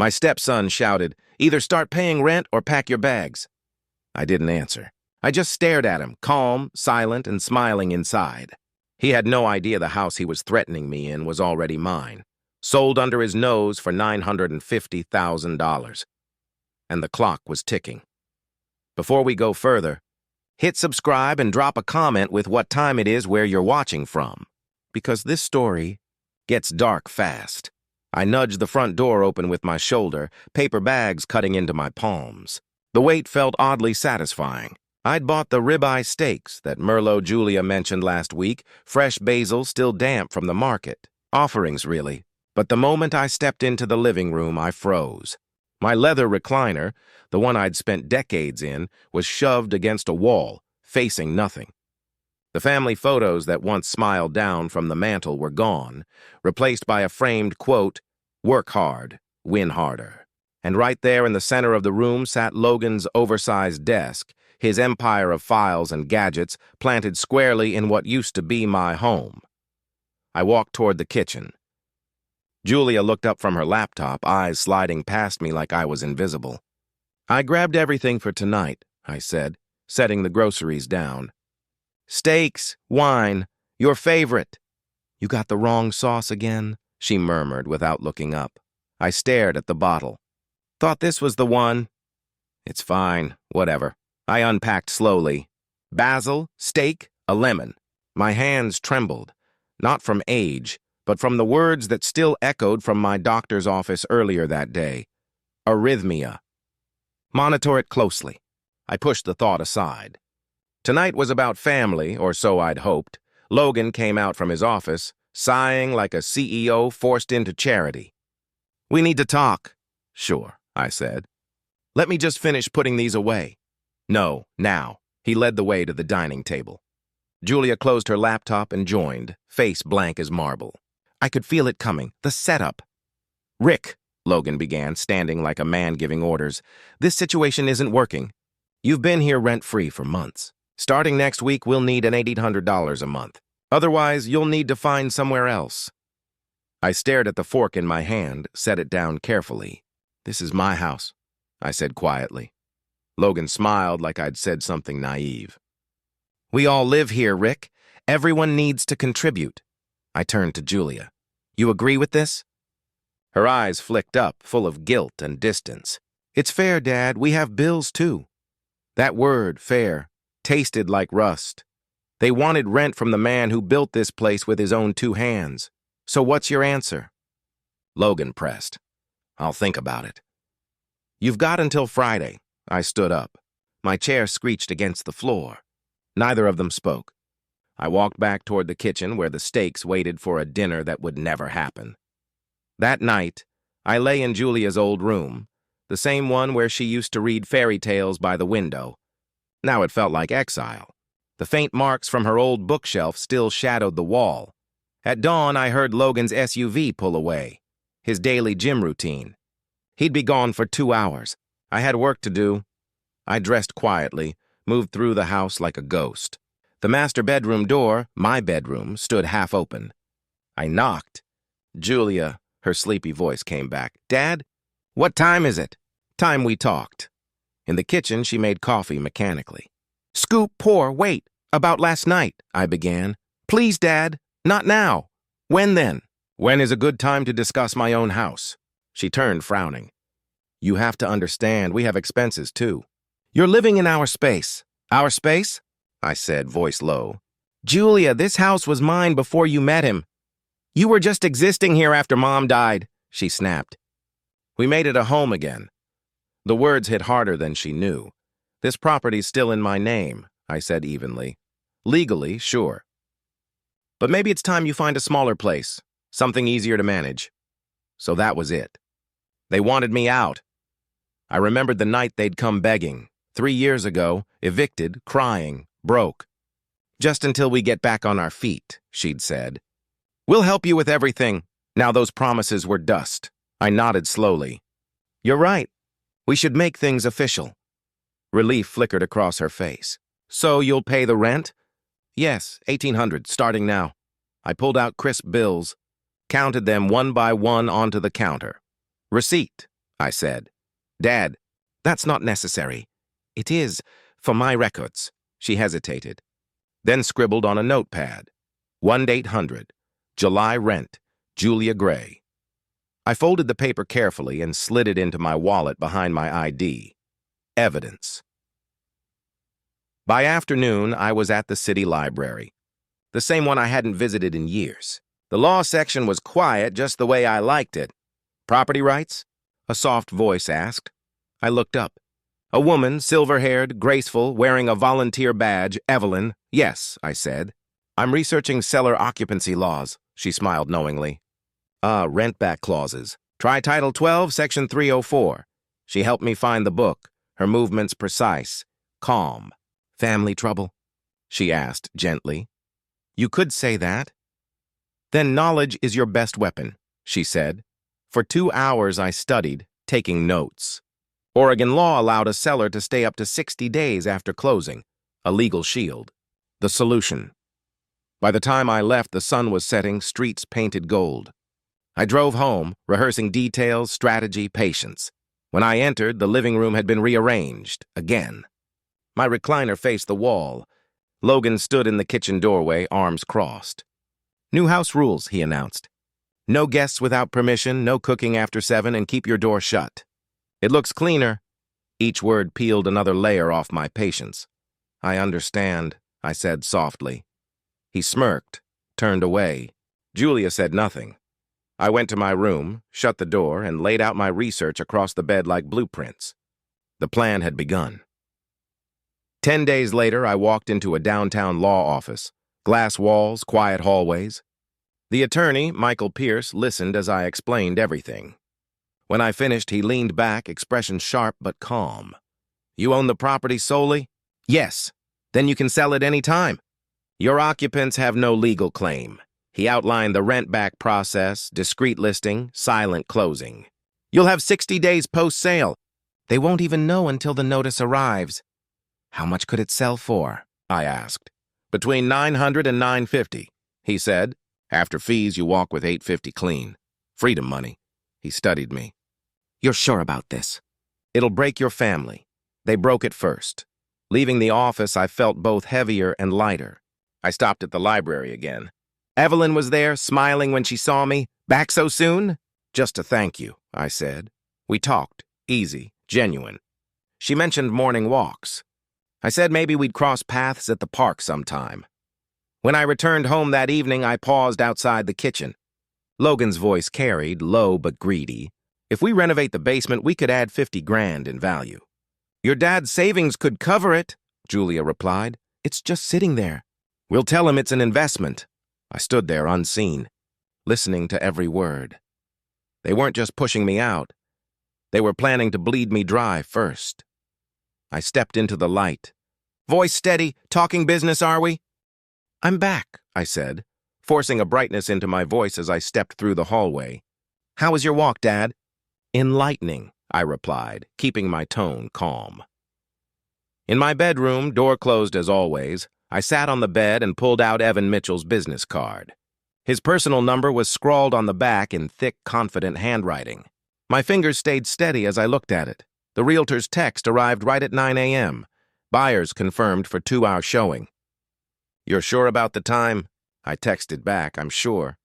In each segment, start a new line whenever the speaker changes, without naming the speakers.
My stepson shouted, "Either start paying rent or pack your bags." I didn't answer. I just stared at him, calm, silent, and smiling inside. He had no idea the house he was threatening me in was already mine, sold under his nose for $950,000. And the clock was ticking. Before we go further, hit subscribe and drop a comment with what time it is where you're watching from, because this story gets dark fast. I nudged the front door open with my shoulder, paper bags cutting into my palms. The weight felt oddly satisfying. I'd bought the ribeye steaks that Merlot Julia mentioned last week, fresh basil still damp from the market. Offerings, really. But the moment I stepped into the living room, I froze. My leather recliner, the one I'd spent decades in, was shoved against a wall, facing nothing. The family photos that once smiled down from the mantel were gone, replaced by a framed quote, "Work hard, win harder." And right there in the center of the room sat Logan's oversized desk, his empire of files and gadgets planted squarely in what used to be my home. I walked toward the kitchen. Julia looked up from her laptop, eyes sliding past me like I was invisible. "I grabbed everything for tonight," I said, setting the groceries down. "Steaks, wine, your favorite." "You got the wrong sauce again?" she murmured without looking up. I stared at the bottle. "Thought this was the one." "It's fine, whatever." I unpacked slowly. Basil, steak, a lemon. My hands trembled, not from age, but from the words that still echoed from my doctor's office earlier that day. Arrhythmia. Monitor it closely. I pushed the thought aside. Tonight was about family, or so I'd hoped. Logan came out from his office, sighing like a CEO forced into charity. "We need to talk." "Sure," I said. "Let me just finish putting these away." "No, now." He led the way to the dining table. Julia closed her laptop and joined, face blank as marble. I could feel it coming, the setup. "Rick," Logan began, standing like a man giving orders, "this situation isn't working. You've been here rent-free for months. Starting next week, we'll need an $800 a month. Otherwise, you'll need to find somewhere else." I stared at the fork in my hand, set it down carefully. "This is my house," I said quietly. Logan smiled like I'd said something naive. "We all live here, Rick. Everyone needs to contribute." I turned to Julia. "You agree with this?" Her eyes flicked up, full of guilt and distance. "It's fair, Dad. We have bills, too." That word, fair, tasted like rust. They wanted rent from the man who built this place with his own two hands. "So what's your answer?" Logan pressed. "I'll think about it." "You've got until Friday." I stood up. My chair screeched against the floor. Neither of them spoke. I walked back toward the kitchen where the steaks waited for a dinner that would never happen. That night, I lay in Julia's old room, the same one where she used to read fairy tales by the window. Now it felt like exile. The faint marks from her old bookshelf still shadowed the wall. At dawn, I heard Logan's SUV pull away, his daily gym routine. He'd be gone for 2 hours. I had work to do. I dressed quietly, moved through the house like a ghost. The master bedroom door, my bedroom, stood half open. I knocked. "Julia," her sleepy voice came back. "Dad? What time is it?" "Time we talked." In the kitchen, she made coffee mechanically. "Scoop, pour, wait. About last night," I began. "Please, Dad. Not now." "When then?" "When is a good time to discuss my own house?" She turned, frowning. "You have to understand, we have expenses, too." "You're living in our space." "Our space?" I said, voice low. "Julia, this house was mine before you met him. You were just existing here after Mom died," she snapped. "We made it a home again." The words hit harder than she knew. "This property's still in my name," I said evenly. "Legally, sure. But maybe it's time you find a smaller place, something easier to manage." So that was it. They wanted me out. I remembered the night they'd come begging, 3 years ago, evicted, crying, broke. "Just until we get back on our feet," she'd said. "We'll help you with everything." Now those promises were dust. I nodded slowly. "You're right. We should make things official." Relief flickered across her face. "So you'll pay the rent?" "Yes, $1,800, starting now." I pulled out crisp bills, counted them one by one onto the counter. "Receipt." I said. Dad, that's not necessary. It is, for my records. She hesitated, then scribbled on a notepad. 1-800, July rent, Julia Gray. I folded the paper carefully and slid it into my wallet behind my ID. Evidence. By afternoon, I was at the city library, the same one I hadn't visited in years. The law section was quiet, just the way I liked it. Property rights? A soft voice asked. I looked up. A woman, silver-haired, graceful, wearing a volunteer badge, Evelyn. Yes, I said. I'm researching seller occupancy laws, she smiled knowingly. Rent-back clauses. Try Title 12, Section 304. She helped me find the book, her movements precise, calm. Family trouble? She asked gently. You could say that. Then knowledge is your best weapon, she said. For 2 hours I studied, taking notes. Oregon law allowed a seller to stay up to 60 days after closing, a legal shield. The solution. By the time I left, the sun was setting, streets painted gold. I drove home, rehearsing details, strategy, patience. When I entered, the living room had been rearranged, again. My recliner faced the wall. Logan stood in the kitchen doorway, arms crossed. New house rules, he announced. No guests without permission, no cooking after 7, and keep your door shut. It looks cleaner. Each word peeled another layer off my patience. I understand, I said softly. He smirked, turned away. Julia said nothing. I went to my room, shut the door, and laid out my research across the bed like blueprints. The plan had begun. 10 days later, I walked into a downtown law office. Glass walls, quiet hallways. The attorney, Michael Pierce, listened as I explained everything. When I finished, he leaned back, expression sharp but calm. You own the property solely? Yes. Then you can sell it any time. Your occupants have no legal claim. He outlined the rent-back process, discreet listing, silent closing. You'll have 60 days post-sale. They won't even know until the notice arrives. How much could it sell for? I asked. Between $900 and $950, he said. After fees, you walk with $850 clean. Freedom money. He studied me. You're sure about this? It'll break your family. They broke it first. Leaving the office, I felt both heavier and lighter. I stopped at the library again. Evelyn was there, smiling when she saw me. Back so soon? Just to thank you, I said. We talked, easy, genuine. She mentioned morning walks. I said maybe we'd cross paths at the park sometime. When I returned home that evening, I paused outside the kitchen. Logan's voice carried, low but greedy. If we renovate the basement, we could add 50 grand in value. Your dad's savings could cover it, Julia replied. It's just sitting there. We'll tell him it's an investment. I stood there unseen, listening to every word. They weren't just pushing me out. They were planning to bleed me dry first. I stepped into the light. Voice steady, talking business, are we? I'm back, I said, forcing a brightness into my voice as I stepped through the hallway. How was your walk, Dad? Enlightening, I replied, keeping my tone calm. In my bedroom, door closed as always, I sat on the bed and pulled out Evan Mitchell's business card. His personal number was scrawled on the back in thick, confident handwriting. My fingers stayed steady as I looked at it. The realtor's text arrived right at 9 a.m. Buyers confirmed for 2-hour showing. You're sure about the time? I texted back, I'm sure.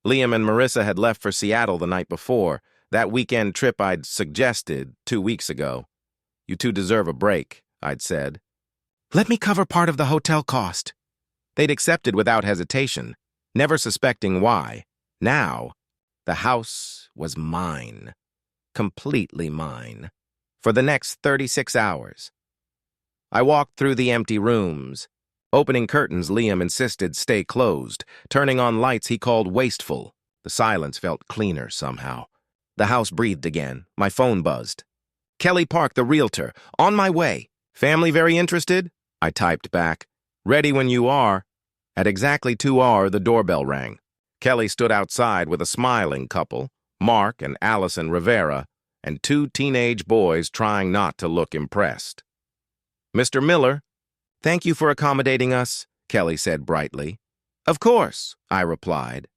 Liam and Marissa had left for Seattle the night before, that weekend trip I'd suggested 2 weeks ago. You two deserve a break, I'd said. Let me cover part of the hotel cost. They'd accepted without hesitation, never suspecting why. Now, the house was mine. Completely mine. For the next 36 hours. I walked through the empty rooms. Opening curtains, Liam insisted stay closed. Turning on lights, he called wasteful. The silence felt cleaner somehow. The house breathed again. My phone buzzed. Kelly Park, the realtor. On my way. Family very interested? I typed back. Ready when you are. At exactly 2 hours, the doorbell rang. Kelly stood outside with a smiling couple, Mark and Allison Rivera, and 2 teenage boys trying not to look impressed. Mr. Miller, thank you for accommodating us, Kelly said brightly. Of course, I replied.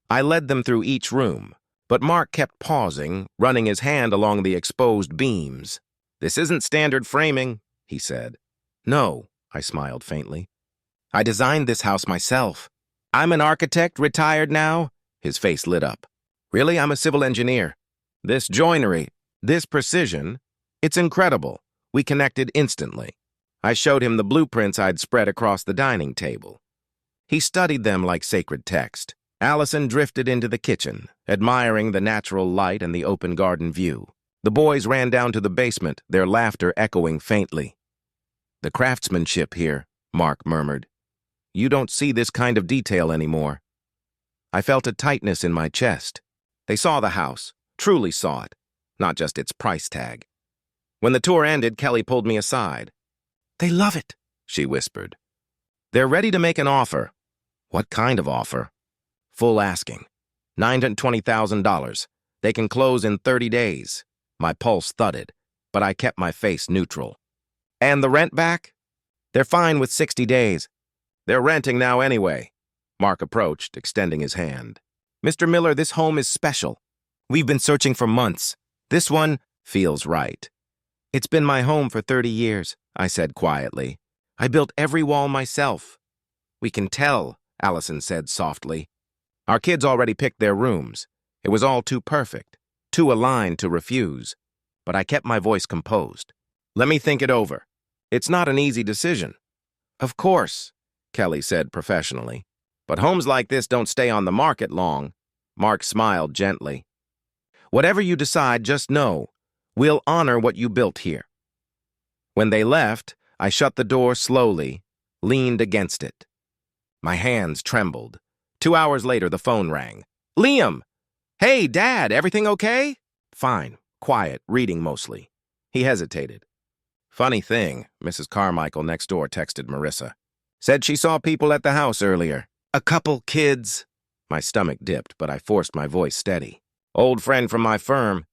I led them through each room. But Mark kept pausing, running his hand along the exposed beams. "This isn't standard framing," he said. "No," I smiled faintly. "I designed this house myself. I'm an architect, retired now." His face lit up. "Really, I'm a civil engineer. This joinery, this precision, it's incredible." We connected instantly. I showed him the blueprints I'd spread across the dining table. He studied them like sacred text. Allison drifted into the kitchen, admiring the natural light and the open garden view. The boys ran down to the basement, their laughter echoing faintly. "The craftsmanship here," Mark murmured. "You don't see this kind of detail anymore." I felt a tightness in my chest. They saw the house, truly saw it, not just its price tag. When the tour ended, Kelly pulled me aside. "They love it," she whispered. "They're ready to make an offer." "What kind of offer?" "Full asking. $920,000. They can close in 30 days. My pulse thudded, but I kept my face neutral. "And the rent back?" "They're fine with 60 days. They're renting now anyway." Mark approached, extending his hand. "Mr. Miller, this home is special. We've been searching for months. This one feels right." "It's been my home for 30 years, I said quietly. "I built every wall myself." "We can tell," Allison said softly. "Our kids already picked their rooms. It was all too perfect, too aligned to refuse." But I kept my voice composed. "Let me think it over. It's not an easy decision." "Of course," Kelly said professionally. "But homes like this don't stay on the market long." Mark smiled gently. "Whatever you decide, just know, we'll honor what you built here." When they left, I shut the door slowly, leaned against it. My hands trembled. 2 hours later, the phone rang. "Liam! Hey, Dad, everything okay?" "Fine, quiet, reading mostly." He hesitated. "Funny thing," Mrs. Carmichael next door texted Marissa. "Said she saw people at the house earlier. A couple kids." My stomach dipped, but I forced my voice steady. "Old friend from my firm.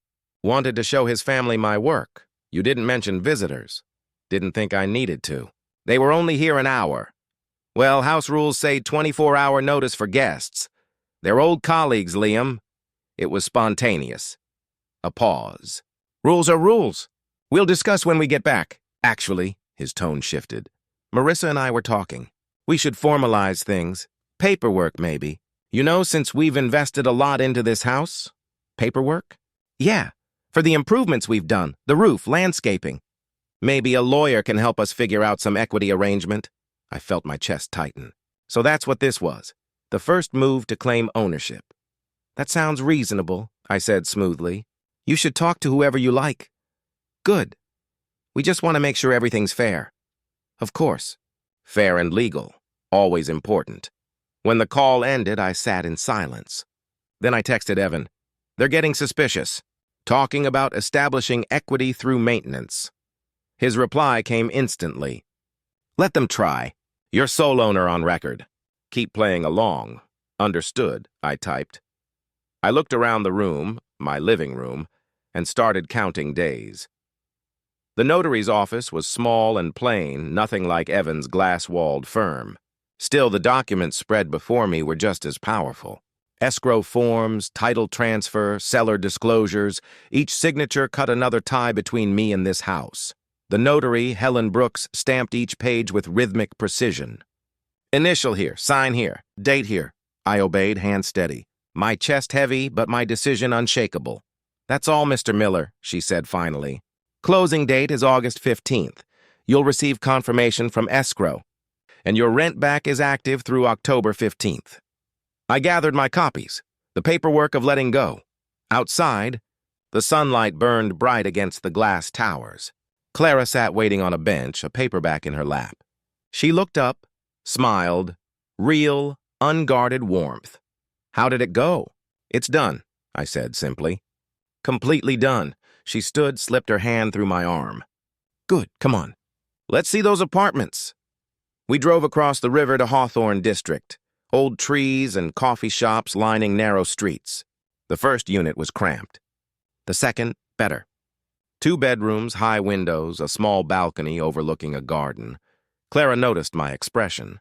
Wanted to show his family my work. You didn't mention visitors. Didn't think I needed to. They were only here an hour. Well, house rules say 24-hour notice for guests. They're old colleagues, Liam." It was spontaneous. A pause. "Rules are rules. We'll discuss when we get back." "Actually," his tone shifted. "Marissa and I were talking. We should formalize things. Paperwork, maybe. You know, since we've invested a lot into this house." "Paperwork?" "Yeah, for the improvements we've done, the roof, landscaping. Maybe a lawyer can help us figure out some equity arrangement." I felt my chest tighten. So that's what this was. The first move to claim ownership. "That sounds reasonable," I said smoothly. "You should talk to whoever you like." "Good. We just want to make sure everything's fair." "Of course. Fair and legal. Always important." When the call ended, I sat in silence. Then I texted Evan. "They're getting suspicious. Talking about establishing equity through maintenance." His reply came instantly. "Let them try. You're sole owner on record. Keep playing along." "Understood," I typed. I looked around the room, my living room, and started counting days. The notary's office was small and plain, nothing like Evan's glass-walled firm. Still, the documents spread before me were just as powerful. Escrow forms, title transfer, seller disclosures, each signature cut another tie between me and this house. The notary, Helen Brooks, stamped each page with rhythmic precision. "Initial here, sign here, date here." I obeyed, hand steady. My chest heavy, but my decision unshakable. "That's all, Mr. Miller," she said finally. "Closing date is August 15th. You'll receive confirmation from escrow, and your rent back is active through October 15th. I gathered my copies, the paperwork of letting go. Outside, the sunlight burned bright against the glass towers. Clara sat waiting on a bench, a paperback in her lap. She looked up, smiled, real, unguarded warmth. "How did it go?" "It's done," I said simply. "Completely done." She stood, slipped her hand through my arm. "Good, come on. Let's see those apartments." We drove across the river to Hawthorne District, old trees and coffee shops lining narrow streets. The first unit was cramped. The second, better. 2 bedrooms, high windows, a small balcony overlooking a garden. Clara noticed my expression.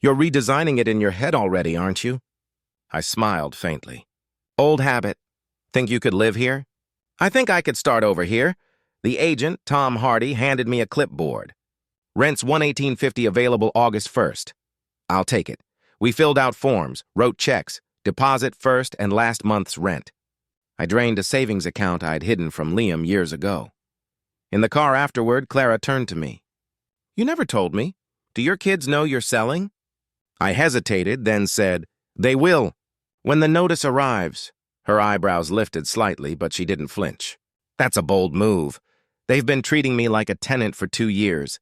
"You're redesigning it in your head already, aren't you?" I smiled faintly. Old habit. Think you could live here? I think I could start over here. The agent, Tom Hardy, handed me a clipboard. Rent's $118.50 available August 1st. I'll take it. We filled out forms, wrote checks, deposit first and last month's rent. I drained a savings account I'd hidden from Liam years ago. In the car afterward, Clara turned to me. You never told me. Do your kids know you're selling? I hesitated, then said, They will. When the notice arrives. Her eyebrows lifted slightly, but she didn't flinch. That's a bold move. They've been treating me like a tenant for 2 years.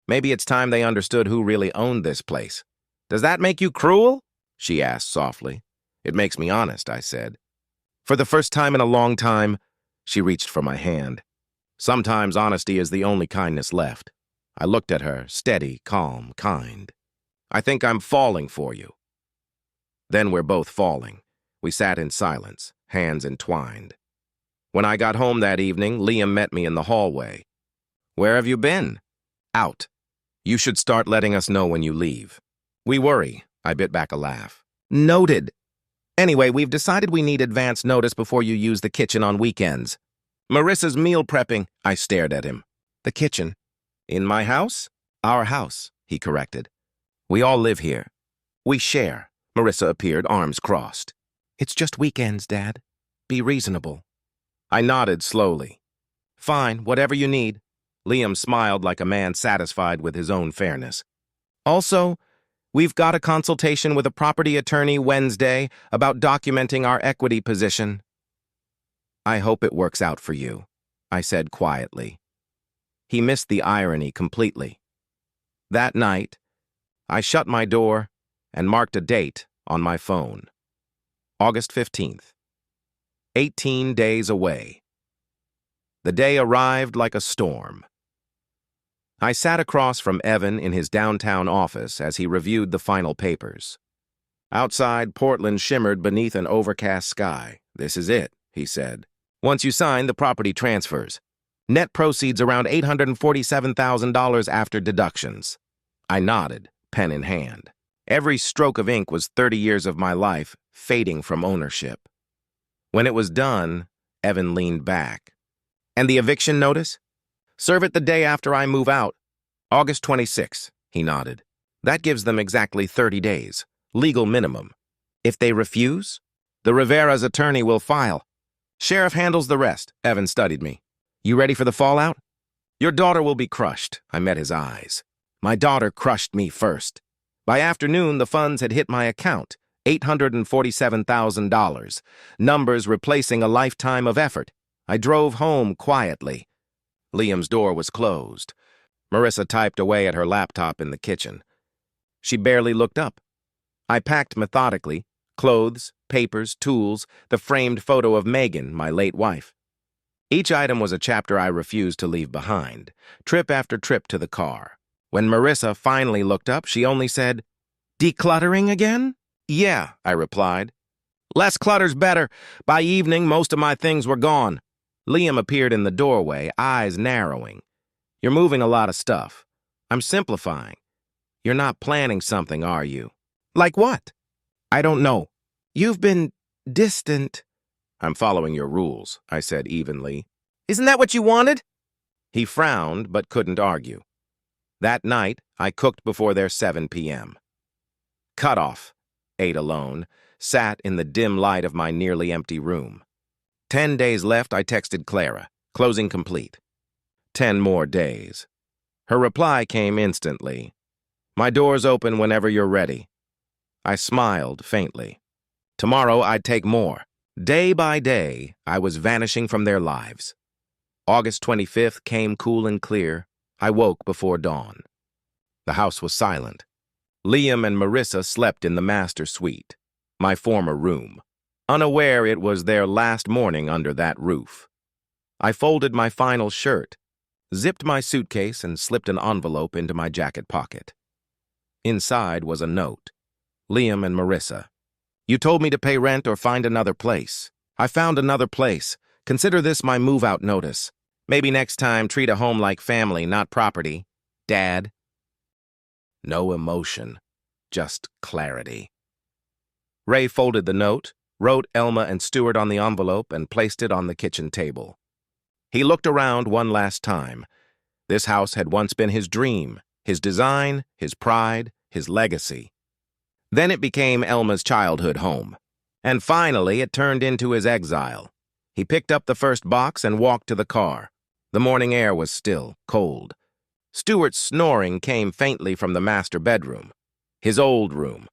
Maybe it's time they understood who really owned this place. Does that make you cruel? She asked softly. It makes me honest, I said. For the first time in a long time, she reached for my hand. Sometimes honesty is the only kindness left. I looked at her, steady, calm, kind. I think I'm falling for you. Then we're both falling. We sat in silence, hands entwined. When I got home that evening, Liam met me in the hallway. Where have you been? Out. You should start letting us know when you leave. We worry. I bit back a laugh. Noted. Anyway, we've decided we need advance notice before you use the kitchen on weekends. Marissa's meal prepping. I stared at him. The kitchen. In my house? Our house, he corrected. We all live here. We share. Marissa appeared, arms crossed. It's just weekends, Dad. Be reasonable. I nodded slowly. Fine, whatever you need. Liam smiled like a man satisfied with his own fairness. Also, we've got a consultation with a property attorney Wednesday about documenting our equity position. I hope it works out for you, I said quietly. He missed the irony completely. That night, I shut my door and marked a date on my phone. August 15th. 18 days away. The day arrived like a storm. I sat across from Evan in his downtown office as he reviewed the final papers. Outside, Portland shimmered beneath an overcast sky. This is it, he said. Once you sign, the property transfers. Net proceeds around $847,000 after deductions. I nodded, pen in hand. Every stroke of ink was 30 years of my life, fading from ownership. When it was done, Evan leaned back. And the eviction notice? Serve it the day after I move out. August 26, he nodded. That gives them exactly 30 days, legal minimum. If they refuse, the Rivera's attorney will file. Sheriff handles the rest. Evan studied me. You ready for the fallout? Your daughter will be crushed. I met his eyes. My daughter crushed me first. By afternoon, the funds had hit my account, $847,000, numbers replacing a lifetime of effort. I drove home quietly. Liam's door was closed. Marissa typed away at her laptop in the kitchen. She barely looked up. I packed methodically, clothes, papers, tools, the framed photo of Megan, my late wife. Each item was a chapter I refused to leave behind, trip after trip to the car. When Marissa finally looked up, she only said, Decluttering again? Yeah, I replied. Less clutter's better. By evening, most of my things were gone. Liam appeared in the doorway, eyes narrowing. You're moving a lot of stuff. I'm simplifying. You're not planning something, are you? Like what? I don't know. You've been distant. I'm following your rules, I said evenly. Isn't that what you wanted? He frowned, but couldn't argue. That night, I cooked before their 7 p.m. Cut off, ate alone, sat in the dim light of my nearly empty room. 10 days left, I texted Clara, closing complete. 10 more days. Her reply came instantly. My door's open whenever you're ready. I smiled faintly. Tomorrow I'd take more. Day by day, I was vanishing from their lives. August 25th came cool and clear. I woke before dawn. The house was silent. Liam and Marissa slept in the master suite, my former room, unaware it was their last morning under that roof. I folded my final shirt, zipped my suitcase, and slipped an envelope into my jacket pocket. Inside was a note. Liam and Marissa. You told me to pay rent or find another place. I found another place. Consider this my move-out notice. Maybe next time treat a home like family, not property. Dad. No emotion, just clarity. Ray folded the note, wrote Elma and Stuart on the envelope, and placed it on the kitchen table. He looked around one last time. This house had once been his dream, his design, his pride, his legacy. Then it became Elma's childhood home. And finally, it turned into his exile. He picked up the first box and walked to the car. The morning air was still, cold. Stuart's snoring came faintly from the master bedroom, his old room.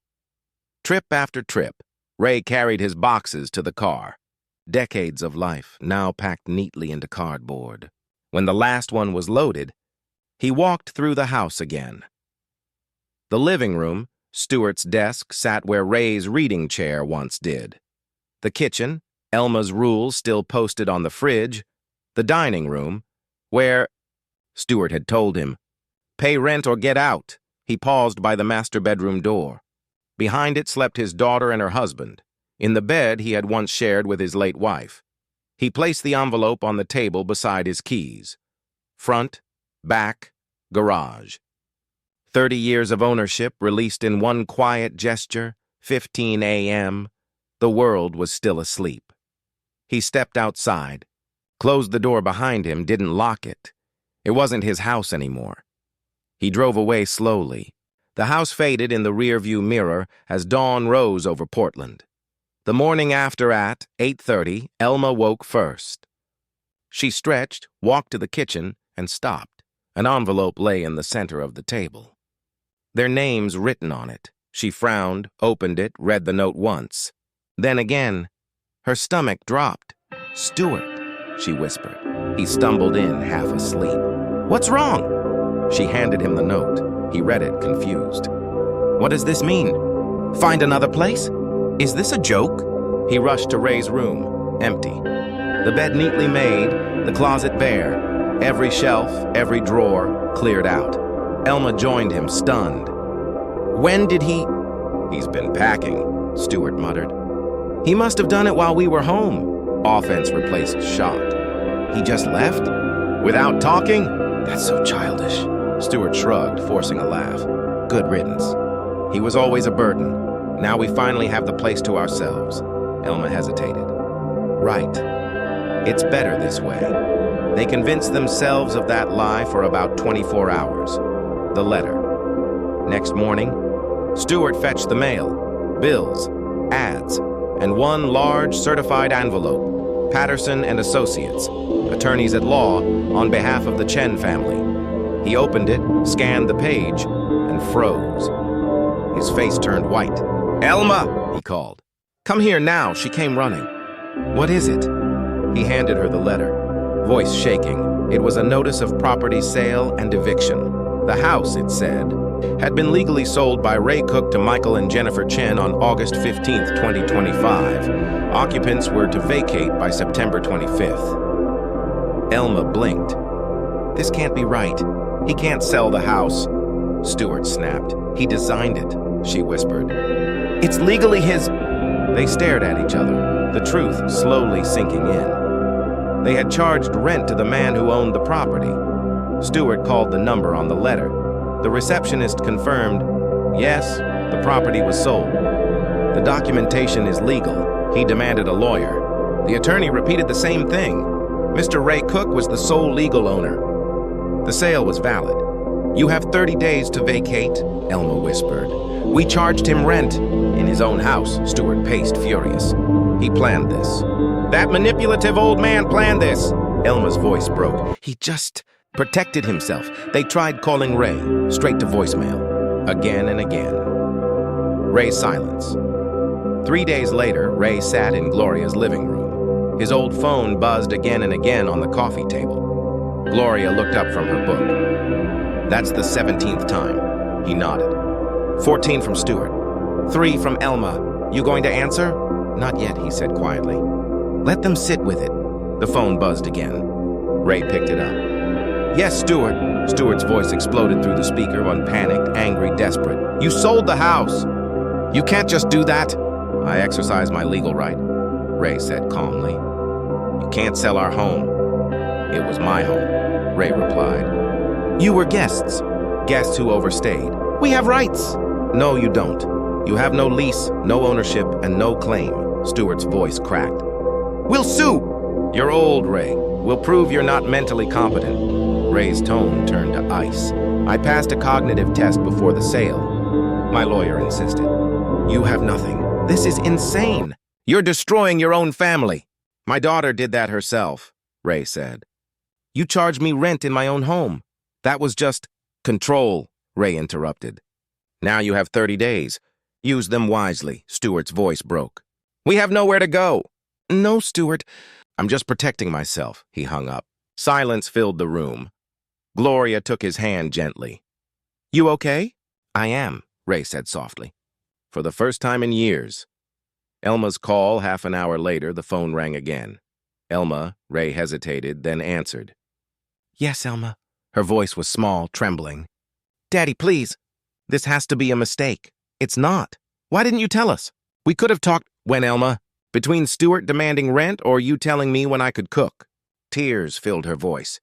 Trip after trip, Ray carried his boxes to the car. Decades of life, now packed neatly into cardboard. When the last one was loaded, he walked through the house again. The living room, Stuart's desk, sat where Ray's reading chair once did. The kitchen, Elma's rules still posted on the fridge. The dining room, where Stuart had told him, "Pay rent or get out." He paused by the master bedroom door. Behind it slept his daughter and her husband, in the bed he had once shared with his late wife. He placed the envelope on the table beside his keys. Front, back, garage. 30 years of ownership released in one quiet gesture, 15 a.m. The world was still asleep. He stepped outside, closed the door behind him, didn't lock it. It wasn't his house anymore. He drove away slowly. The house faded in the rearview mirror as dawn rose over Portland. The morning after at 8:30, Elma woke first. She stretched, walked to the kitchen, and stopped. An envelope lay in the center of the table. Their names written on it. She frowned, opened it, read the note once. Then again, her stomach dropped. "Stuart," she whispered. He stumbled in, half asleep. "What's wrong?" She handed him the note. He read it, confused. "What does this mean? Find another place? Is this a joke?" He rushed to Ray's room, empty. The bed neatly made, the closet bare. Every shelf, every drawer, cleared out. Elma joined him, stunned. "When did he—" "He's been packing," Stuart muttered. "He must have done it while we were home." Offense replaced shock. "He just left? Without talking? That's so childish." Stuart shrugged, forcing a laugh. "Good riddance. He was always a burden. Now we finally have the place to ourselves." Elma hesitated. "Right. It's better this way." They convinced themselves of that lie for about 24 hours. The letter. Next morning, Stuart fetched the mail, bills, ads, and one large certified envelope, Patterson and Associates, attorneys at law on behalf of the Chen family. He opened it, scanned the page, and froze. His face turned white. "Elma!" he called. "Come here now." She came running. "What is it?" He handed her the letter, voice shaking. It was a notice of property sale and eviction. The house, it said, had been legally sold by Ray Cook to Michael and Jennifer Chen on August 15, 2025. Occupants were to vacate by September 25th. Elma blinked. "This can't be right. He can't sell the house." Stuart snapped. "He designed it," she whispered. "It's legally his—" They stared at each other, the truth slowly sinking in. They had charged rent to the man who owned the property. Stuart called the number on the letter. The receptionist confirmed, yes, the property was sold. The documentation is legal. He demanded a lawyer. The attorney repeated the same thing. Mr. Ray Cook was the sole legal owner. The sale was valid. "You have 30 days to vacate," Elma whispered. "We charged him rent." In his own house, Stuart paced, furious. He planned this. "That manipulative old man planned this." Elma's voice broke. "He just protected himself." They tried calling Ray, straight to voicemail, again and again. Ray's silence. 3 days later, Ray sat in Gloria's living room. His old phone buzzed again and again on the coffee table. Gloria looked up from her book. "That's the 17th time." He nodded. 14 from Stuart. 3 from Elma. "You going to answer?" "Not yet," he said quietly. "Let them sit with it." The phone buzzed again. Ray picked it up. "Yes, Stuart." Stuart's voice exploded through the speaker, unpanicked, angry, desperate. "You sold the house. You can't just do that." "I exercise my legal right," Ray said calmly. "You can't sell our home." "It was my home," Ray replied. "You were guests." "Guests who overstayed." "We have rights." "No, you don't. You have no lease, no ownership, and no claim." Stuart's voice cracked. We'll sue! You're old, Ray. We'll prove you're not mentally competent. Ray's tone turned to ice. I passed a cognitive test before the sale. My lawyer insisted. You have nothing. This is insane. You're destroying your own family. My daughter did that herself, Ray said. You charged me rent in my own home. That was just control, Ray interrupted. Now you have 30 days. Use them wisely, Stuart's voice broke. We have nowhere to go. No, Stuart. I'm just protecting myself, he hung up. Silence filled the room. Gloria took his hand gently. You okay? I am, Ray said softly. For the first time in years. Elma's call, half an hour later, the phone rang again. Elma, Ray hesitated, then answered. Yes, Elma. Her voice was small, trembling. Daddy, please. This has to be a mistake. It's not. Why didn't you tell us? We could have talked. When, Elma? Between Stuart demanding rent or you telling me when I could cook? Tears filled her voice.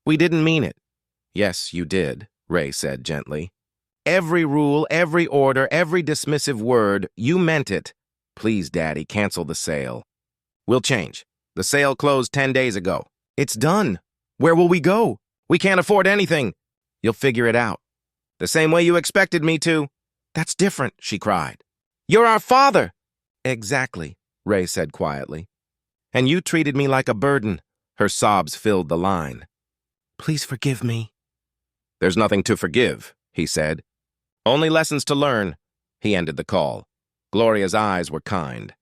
We didn't mean it. Yes, you did, Ray said gently. Every rule, every order, every dismissive word, you meant it. Please, Daddy, cancel the sale. We'll change. The sale closed 10 days ago. It's done. Where will we go? We can't afford anything. You'll figure it out. The same way you expected me to. That's different, she cried. You're our father. Exactly, Ray said quietly. And you treated me like a burden. Her sobs filled the line. Please forgive me. There's nothing to forgive, he said. Only lessons to learn. He ended the call. Gloria's eyes were kind.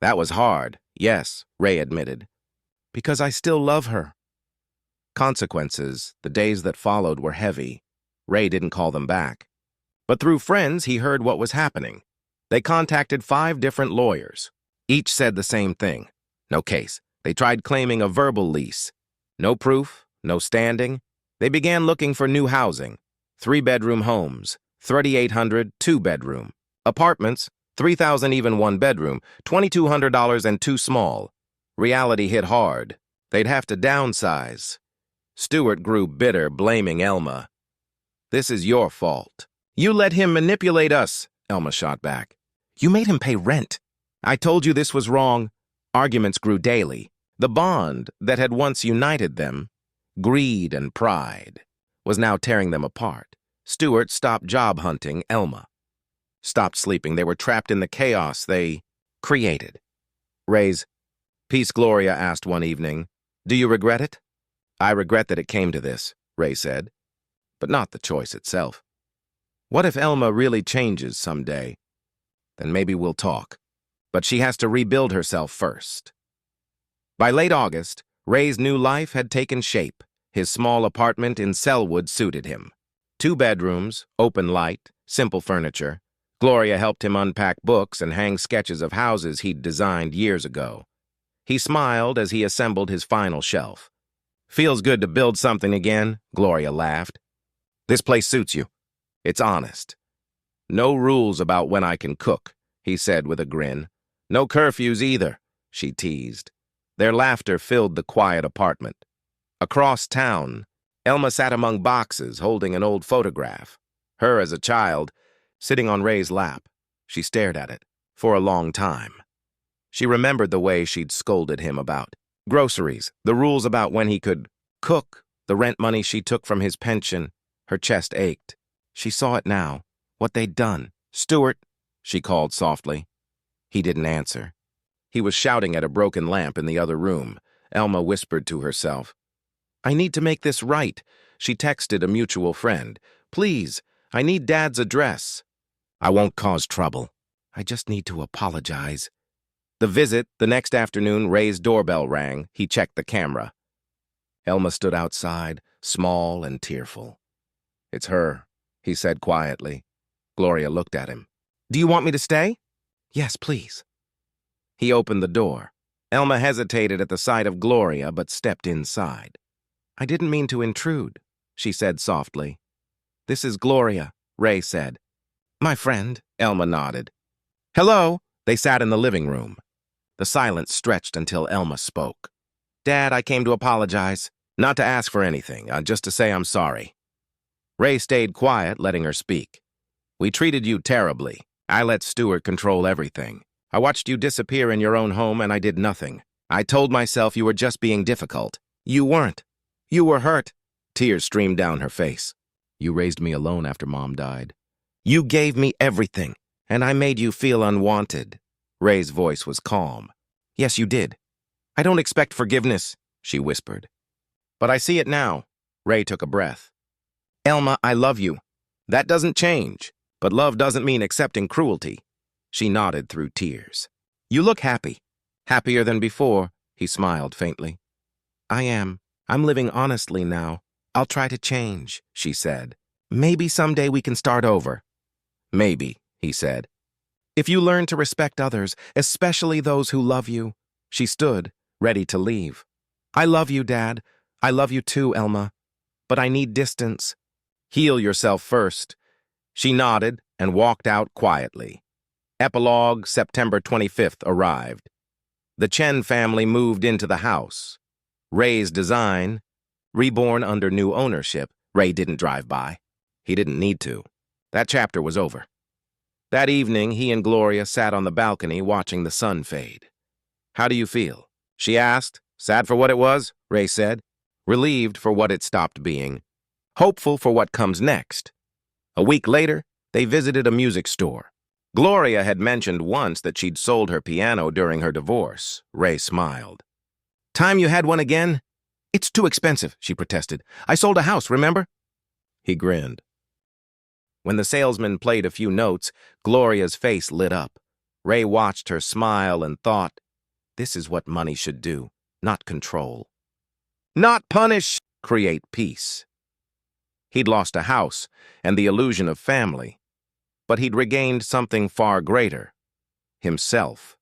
That was hard, yes, Ray admitted. Because I still love her. Consequences, the days that followed were heavy. Ray didn't call them back. But through friends, he heard what was happening. They contacted 5 different lawyers. Each said the same thing. No case. They tried claiming a verbal lease. No proof, no standing. They began looking for new housing. 3-bedroom homes, 3,800, 2-bedroom. Apartments, 3,000 even 1-bedroom, $2,200 and too small. Reality hit hard. They'd have to downsize. Stuart grew bitter, blaming Elma. This is your fault. You let him manipulate us, Elma shot back. You made him pay rent. I told you this was wrong. Arguments grew daily. The bond that had once united them, greed and pride, was now tearing them apart. Stuart stopped job hunting Elma. Stopped sleeping. They were trapped in the chaos they created. Ray's peace, Gloria asked one evening. Do you regret it? I regret that it came to this, Ray said, but not the choice itself. What if Elma really changes someday? Then maybe we'll talk. But she has to rebuild herself first. By late August, Ray's new life had taken shape. His small apartment in Selwood suited him. 2 bedrooms, open light, simple furniture. Gloria helped him unpack books and hang sketches of houses he'd designed years ago. He smiled as he assembled his final shelf. Feels good to build something again, Gloria laughed. This place suits you. It's honest. No rules about when I can cook, he said with a grin. No curfews either, she teased. Their laughter filled the quiet apartment. Across town, Elma sat among boxes holding an old photograph. Her as a child, sitting on Ray's lap. She stared at it for a long time. She remembered the way she'd scolded him about groceries, the rules about when he could cook, the rent money she took from his pension. Her chest ached. She saw it now, what they'd done. Stuart, she called softly. He didn't answer. He was shouting at a broken lamp in the other room. Elma whispered to herself. I need to make this right. She texted a mutual friend. Please, I need Dad's address. I won't cause trouble. I just need to apologize. The visit, the next afternoon, Ray's doorbell rang. He checked the camera. Elma stood outside, small and tearful. It's her, he said quietly. Gloria looked at him. Do you want me to stay? Yes, please. He opened the door. Elma hesitated at the sight of Gloria, but stepped inside. I didn't mean to intrude, she said softly. This is Gloria, Ray said. My friend, Elma nodded. Hello. They sat in the living room. The silence stretched until Elma spoke. Dad, I came to apologize. Not to ask for anything, just to say I'm sorry. Ray stayed quiet, letting her speak. We treated you terribly. I let Stuart control everything. I watched you disappear in your own home and I did nothing. I told myself you were just being difficult. You weren't. You were hurt. Tears streamed down her face. You raised me alone after Mom died. You gave me everything, and I made you feel unwanted. Ray's voice was calm. Yes, you did. I don't expect forgiveness, she whispered. But I see it now. Ray took a breath. Elma, I love you. That doesn't change, but love doesn't mean accepting cruelty. She nodded through tears. You look happy. Happier than before, he smiled faintly. I am. I'm living honestly now. I'll try to change, she said. Maybe someday we can start over. Maybe, he said. If you learn to respect others, especially those who love you. She stood, ready to leave. I love you, Dad. I love you too, Elma. But I need distance. Heal yourself first. She nodded and walked out quietly. Epilogue, September 25th arrived. The Chen family moved into the house. Ray's design, reborn under new ownership. Ray didn't drive by. He didn't need to. That chapter was over. That evening, he and Gloria sat on the balcony watching the sun fade. How do you feel? She asked. Sad for what it was, Ray said. Relieved for what it stopped being. Hopeful for what comes next. A week later, they visited a music store. Gloria had mentioned once that she'd sold her piano during her divorce. Ray smiled. Time you had one again? It's too expensive, she protested. I sold a house, remember? He grinned. When the salesman played a few notes, Gloria's face lit up. Ray watched her smile and thought, this is what money should do, not control. Not punish, create peace. He'd lost a house and the illusion of family, but he'd regained something far greater, himself.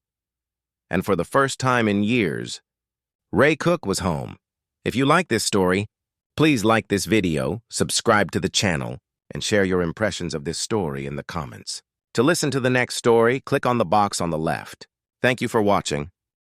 And for the first time in years, Ray Cook was home. If you like this story, please like this video, subscribe to the channel, and share your impressions of this story in the comments. To listen to the next story, click on the box on the left. Thank you for watching.